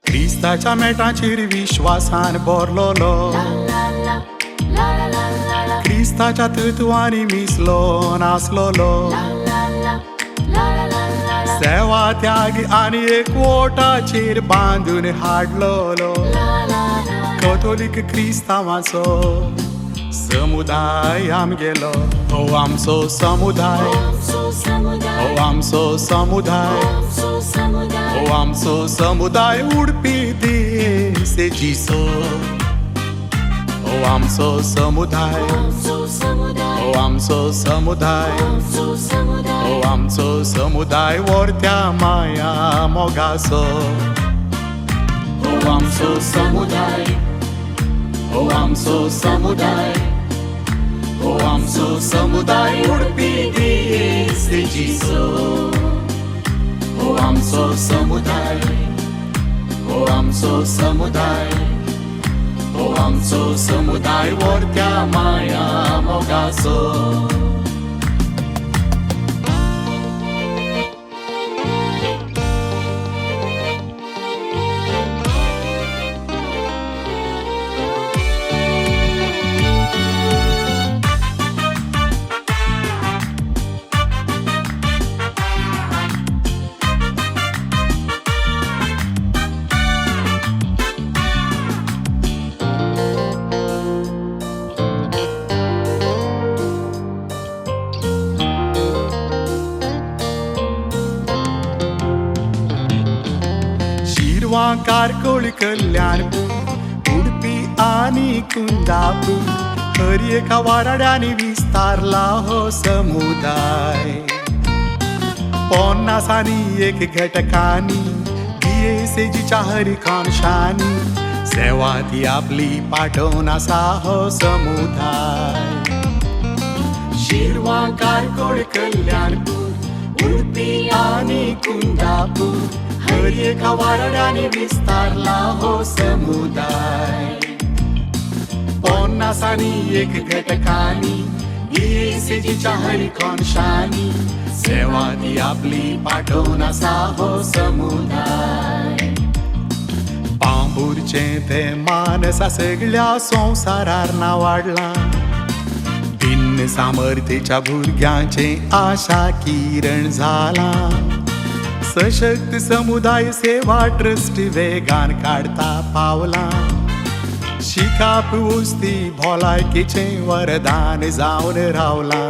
क्रिस्ताच्या मेटाचेर विश्वासान भरलोलो, क्रिस्ताच्या तत्वांनी मिसलो नासलोलो, सेवा त्याग आनी एकवटाचेर बांदून हाडलोलो. कॅथोलिक क्रिस्तांवाचो समुदाय आमगेलो, हो आमचो समुदाय, हो आमचो समुदाय, हो आमचो समुदाय उडपी देसेचीचो, हो आमचो समुदाय, हो आमचो समुदाय, हो आमचो समुदाय वर्त्या माया मोगाचो, हो आमचो समुदाय, हो आमचो समुदाय, हो आमचो समुदाय उडपी देसेचीचो, हो आमचो समुदाय, हो आमचो समुदाय, हो आमचो समुदाय वर्त्या माया मोगाचो. कारकोळ कल्याणपूर उडपी आनी कुंदापूर हर एका वाराड्यानी विस्तारला हो समुदाय. 50 आनी एक घटकांनी दिएसेजीच्या हर कांशांनी सेवा ती आपली पाठवून आसा हो समुदाय. शिरवा कारकोळ कल्याणपूर उडपी आनी कुंदापूर हर एका वाराड्यानी विस्तारला हो समुदाय. 50 आनी एक घटकांनी दिएसेजीच्या हर कांशांनी सेवा ती आपली पाठवून आसा हो समुदाय. पांबुरचें ते मानस सगळ्या संवसारार ना वाडलां. भिन्न सामर्थ्येच्या भुरग्यांचें आशा किरण जालां. सशक्त समुदाय सेवा ट्रस्ट वेगान काढता पावला. शिकाप उस्ती भलायकेचें वरदान जावन रावला.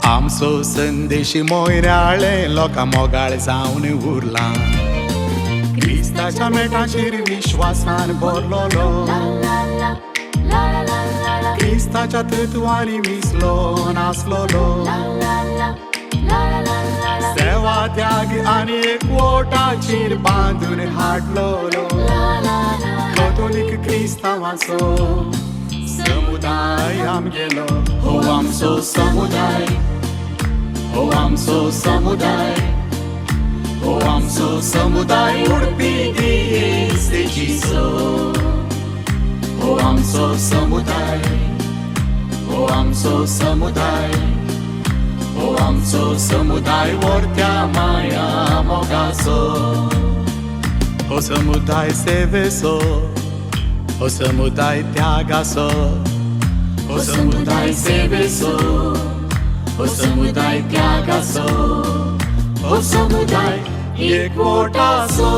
आमचो संदेश मोयराळे लोकां मोगाळ जावन उरला. क्रिस्ताच्या मेटाचेर विश्वासान भरलोलो, क्रिस्ताच्या तत्वांनी मिसलो नासलोलो. सेवा त्याग आनी एकवटाचेर बांदून हाडलोलो. कॅथोलिक क्रिस्तांवाचो समुदाय आमगेलो, हो आमचो समुदाय, हो आमचो समुदाय, हो आमचो समुदाय उडपी देसेचीचो, हो आमचो समुदाय, हो आमचो समुदाय, हो आमचो समुदाय वर्त्या माया मोगाचो. हो समुदाय सेवेचो, हो समुदाय त्यागाचो, हो समुदाय सेवेचो, हो समुदाय त्यागाचो, हो समुदाय एकवटाचो.